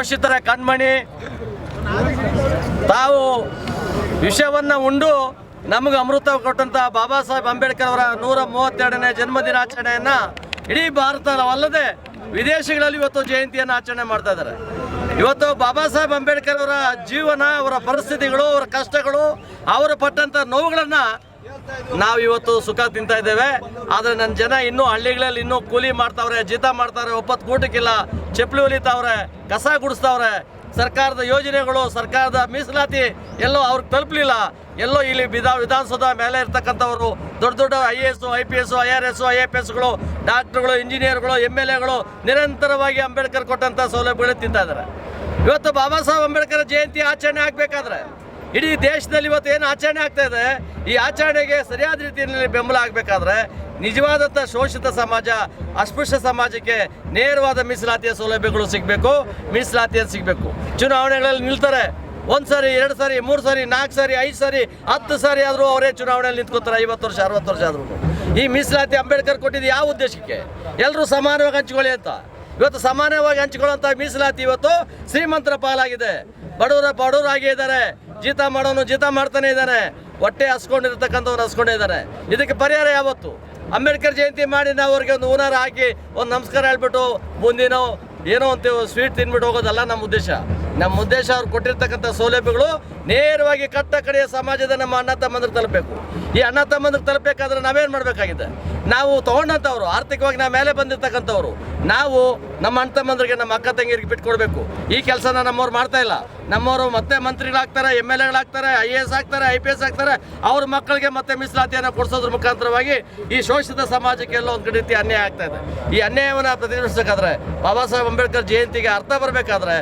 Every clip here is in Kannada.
ಶೋಷಿತರ ಕಣ್ಮಣಿ. ತಾವು ವಿಷವನ್ನು ಉಂಡು ನಮಗೆ ಅಮೃತ ಕೊಟ್ಟಂಥ ಬಾಬಾ ಸಾಹೇಬ್ ಅಂಬೇಡ್ಕರ್ ಅವರ 132ನೇ ಜನ್ಮದಿನಾಚರಣೆಯನ್ನು ಇಡೀ ಭಾರತವಲ್ಲದೆ ವಿದೇಶಗಳಲ್ಲಿ ಇವತ್ತು ಜಯಂತಿಯನ್ನು ಆಚರಣೆ ಮಾಡ್ತಾ ಇದ್ದಾರೆ. ಇವತ್ತು ಬಾಬಾ ಸಾಹೇಬ್ ಅಂಬೇಡ್ಕರ್ ಅವರ ಜೀವನ, ಅವರ ಪರಿಸ್ಥಿತಿಗಳು, ಅವರ ಕಷ್ಟಗಳು, ಅವರು ಪಟ್ಟಂಥ ನೋವುಗಳನ್ನು ನಾವು ಇವತ್ತು ಸುಖ ತಿಂತಾ ಇದ್ದೇವೆ. ಆದರೆ ನನ್ನ ಜನ ಇನ್ನೂ ಹಳ್ಳಿಗಳಲ್ಲಿ ಇನ್ನೂ ಕೂಲಿ ಮಾಡ್ತಾವ್ರೆ, ಜೀತ ಮಾಡ್ತಾವ್ರೆ, ಒಪ್ಪತ್ತು ಕೂಟಕ್ಕಿಲ್ಲ, ಚಪ್ಪಲಿ ಹೊಲಿತಾವ್ರೆ, ಕಸ ಗುಡಿಸ್ತಾವ್ರೆ. ಸರ್ಕಾರದ ಯೋಜನೆಗಳು, ಸರ್ಕಾರದ ಮೀಸಲಾತಿ ಎಲ್ಲೋ ಅವ್ರಿಗೆ ತಲುಪಲಿಲ್ಲ. ಎಲ್ಲೋ ಇಲ್ಲಿ ವಿಧಾನಸೌಧ ಮೇಲೆ ಇರ್ತಕ್ಕಂಥವರು ದೊಡ್ಡ ದೊಡ್ಡ IAS, IPS, IRS, IFSಗಳು, ಡಾಕ್ಟರ್ಗಳು, ಇಂಜಿನಿಯರ್ಗಳು, MLAಗಳು ನಿರಂತರವಾಗಿ ಅಂಬೇಡ್ಕರ್ ಕೊಟ್ಟಂಥ ಸೌಲಭ್ಯಗಳು ತಿಂತಾ ಇದ್ದಾರೆ. ಇವತ್ತು ಬಾಬಾ ಸಾಹೇಬ್ ಅಂಬೇಡ್ಕರ್ ಜಯಂತಿ ಆಚರಣೆ ಆಗಬೇಕಾದ್ರೆ ಇಡೀ ದೇಶದಲ್ಲಿ ಇವತ್ತು ಏನು ಆಚರಣೆ ಆಗ್ತಾ ಇದೆ, ಈ ಆಚರಣೆಗೆ ಸರಿಯಾದ ರೀತಿಯಲ್ಲಿ ಬೆಂಬಲ ಆಗಬೇಕಾದ್ರೆ ನಿಜವಾದಂಥ ಶೋಷಿತ ಸಮಾಜ, ಅಸ್ಪೃಶ್ಯ ಸಮಾಜಕ್ಕೆ ನೇರವಾದ ಮೀಸಲಾತಿಯ ಸೌಲಭ್ಯಗಳು ಸಿಗಬೇಕು, ಮೀಸಲಾತಿಯನ್ನು ಸಿಗಬೇಕು. ಚುನಾವಣೆಗಳಲ್ಲಿ ನಿಲ್ತಾರೆ, 1 ಸಾರಿ, 2 ಸಾರಿ, 3 ಸಾರಿ, 4 ಸಾರಿ, 5 ಸಾರಿ, 10 ಸಾರಿ ಆದರೂ ಅವರೇ ಚುನಾವಣೆಯಲ್ಲಿ ನಿಂತ್ಕೋತಾರೆ. 50 ವರ್ಷ 60 ವರ್ಷ ಆದ್ರೂ ಈ ಮೀಸಲಾತಿ ಅಂಬೇಡ್ಕರ್ ಕೊಟ್ಟಿದ್ದು ಯಾವ ಉದ್ದೇಶಕ್ಕೆ? ಎಲ್ಲರೂ ಸಮಾನವಾಗಿ ಹಂಚಿಕೊಳ್ಳಿ ಅಂತ. ಇವತ್ತು ಸಮಾನವಾಗಿ ಹಂಚಿಕೊಳ್ಳುವಂಥ ಮೀಸಲಾತಿ ಇವತ್ತು ಶ್ರೀಮಂತರ ಪಾಲಾಗಿದೆ. ಬಡವರಾಗೇ ಇದ್ದಾರೆ, ಜೀತ ಮಾಡೋನು ಜೀತ ಮಾಡ್ತಾನೆ ಇದ್ದಾನೆ, ಹೊಟ್ಟೆ ಹಸ್ಕೊಂಡಿರ್ತಕ್ಕಂಥವ್ರು ಹಸ್ಕೊಂಡೇ ಇದ್ದಾರೆ. ಇದಕ್ಕೆ ಪರಿಹಾರ ಯಾವತ್ತು? ಅಂಬೇಡ್ಕರ್ ಜಯಂತಿ ಮಾಡಿ ನಾವು ಅವ್ರಿಗೆ ಒಂದು ಹೂನಾರ ಹಾಕಿ ಒಂದು ನಮಸ್ಕಾರ ಹೇಳ್ಬಿಟ್ಟು ಮುಂದಿನೋ ಏನೋ ಅಂತೀವಿ ಸ್ವೀಟ್ ತಿನ್ಬಿಟ್ಟು ಹೋಗೋದಲ್ಲ ನಮ್ಮ ಉದ್ದೇಶ. ನಮ್ಮ ಉದ್ದೇಶ ಅವ್ರು ಕೊಟ್ಟಿರ್ತಕ್ಕಂಥ ಸೌಲಭ್ಯಗಳು ನೇರವಾಗಿ ಕಟ್ಟ ಕಡೆಯ ಸಮಾಜದ ನಮ್ಮ ಅಣ್ಣ ತಮ್ಮಂದ್ರಿಗೆ ತಲುಪಬೇಕು. ಈ ಅಣ್ಣ ತಮ್ಮಂದ್ರಿಗೆ ತಲುಪಬೇಕಾದ್ರೆ ನಾವೇನು ಮಾಡಬೇಕಾಗಿದೆ? ನಾವು ತೊಗೊಂಡಂಥವ್ರು, ಆರ್ಥಿಕವಾಗಿ ನಾವು ಮೇಲೆ ಬಂದಿರ್ತಕ್ಕಂಥವ್ರು, ನಾವು ನಮ್ಮ ಅಣ್ಣ ತಮ್ಮಂದ್ರಿಗೆ, ನಮ್ಮ ಅಕ್ಕ ತಂಗಿರಿಗೆ ಬಿಟ್ಕೊಡ್ಬೇಕು. ಈ ಕೆಲಸನ ನಮ್ಮವ್ರು ಮಾಡ್ತಾ ಇಲ್ಲ. ನಮ್ಮವರು ಮತ್ತೆ ಮಂತ್ರಿಗಳಾಗ್ತಾರೆ, MLAಗಳಾಗ್ತಾರೆ, IAS ಆಗ್ತಾರೆ, IPS ಆಗ್ತಾರೆ. ಅವ್ರ ಮಕ್ಕಳಿಗೆ ಮತ್ತೆ ಮೀಸಲಾತಿಯನ್ನು ಕೊಡಿಸೋದ್ರ ಮುಖಾಂತರವಾಗಿ ಈ ಶೋಷಿತ ಸಮಾಜಕ್ಕೆ ಎಲ್ಲೋ ಒಂದು ರೀತಿ ಅನ್ಯಾಯ ಆಗ್ತಾ ಇದೆ. ಈ ಅನ್ಯಾಯವನ್ನು ಪ್ರತಿನಿಧಿಸಬೇಕಾದ್ರೆ ಬಾಬಾ ಸಾಹೇಬ್ ಅಂಬೇಡ್ಕರ್ ಜಯಂತಿಗೆ ಅರ್ಥ ಬರಬೇಕಾದ್ರೆ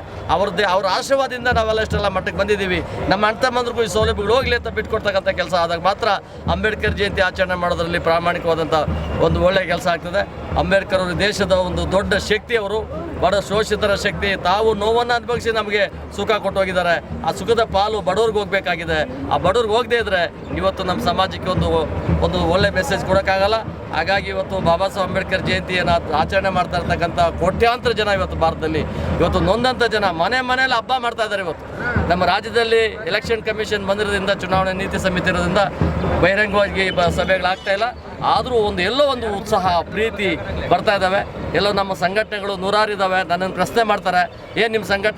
ಅವ್ರ ಆಶೀರ್ವಾದದಿಂದ ನಾವೆಲ್ಲ ಇಷ್ಟೆಲ್ಲ ಮಟ್ಟಕ್ಕೆ ಬಂದಿದ್ದೀವಿ. ನಮ್ಮ ಅಣ್ಣ ತಮ್ಮಂದ್ರಿಗೂ ಈ ಸೌಲಭ್ಯಗಳು ಹೋಗಲಿ ಅಂತ ಬಿಟ್ಕೊಡ್ತಕ್ಕಂಥ ಕೆಲಸ ಆದಾಗ ಮಾತ್ರ ಅಂಬೇಡ್ಕರ್ ಜಯಂತಿ ಆಚರಣೆ ಮಾಡೋದ್ರಲ್ಲಿ ಪ್ರಾಮಾಣಿಕವಾದಂಥ ಒಂದು ಒಳ್ಳೆಯ ಕೆಲಸ ಆಗ್ತದೆ. ಅಂಬೇಡ್ಕರ್ ಅವರು ದೇಶದ ಒಂದು ದೊಡ್ಡ ಶಕ್ತಿ, ಅವರು ಬಡ ಶೋಷಿತರ ಶಕ್ತಿ. ತಾವು ನೋವನ್ನು ಅನುಭವಿಸಿ ನಮಗೆ ಸುಖ ಕೊಟ್ಟು ಹೋಗಿದ್ದಾರೆ. ಆ ಸುಖದ ಪಾಲು ಬಡವ್ರಿಗೆ ಹೋಗಬೇಕಾಗಿದೆ. ಆ ಬಡವ್ರಿಗೆ ಹೋಗದೇ ಇದ್ದರೆ ಇವತ್ತು ನಮ್ಮ ಸಮಾಜಕ್ಕೆ ಒಂದು ಒಳ್ಳೆ ಮೆಸೇಜ್ ಕೊಡೋಕ್ಕಾಗಲ್ಲ. ಹಾಗಾಗಿ ಇವತ್ತು ಬಾಬಾ ಸಾಹೇಬ್ ಅಂಬೇಡ್ಕರ್ ಜಯಂತಿಯನ್ನು ಆಚರಣೆ ಮಾಡ್ತಾ ಇರ್ತಕ್ಕಂಥ ಕೋಟ್ಯಾಂತರ ಜನ ಇವತ್ತು ಭಾರತದಲ್ಲಿ ಇವತ್ತು ನೊಂದಂಥ ಜನ ಮನೆಯಲ್ಲಿ ಹಬ್ಬ ಮಾಡ್ತಾ ಇದ್ದಾರೆ. ಇವತ್ತು ನಮ್ಮ ರಾಜ್ಯದಲ್ಲಿ ಎಲೆಕ್ಷನ್ ಕಮಿಷನ್ ಬಂದಿರೋದ್ರಿಂದ, ಚುನಾವಣೆ ನೀತಿ ಸಮಿತಿ ಇರೋದ್ರಿಂದ ಬಹಿರಂಗವಾಗಿ ಸಭೆಗಳಾಗ್ತಾ ಇಲ್ಲ. ಆದರೂ ಎಲ್ಲೋ ಒಂದು ಉತ್ಸಾಹ, ಪ್ರೀತಿ ಬರ್ತಾ ಇದ್ದಾವೆ. ಎಲ್ಲೋ ನಮ್ಮ ಸಂಘಟನೆಗಳು 106 ಇದ್ದಾವೆ. ನನ್ನನ್ನು ಪ್ರಶ್ನೆ ಮಾಡ್ತಾರೆ, ಏನು ನಿಮ್ಮ ಸಂಘಟನೆ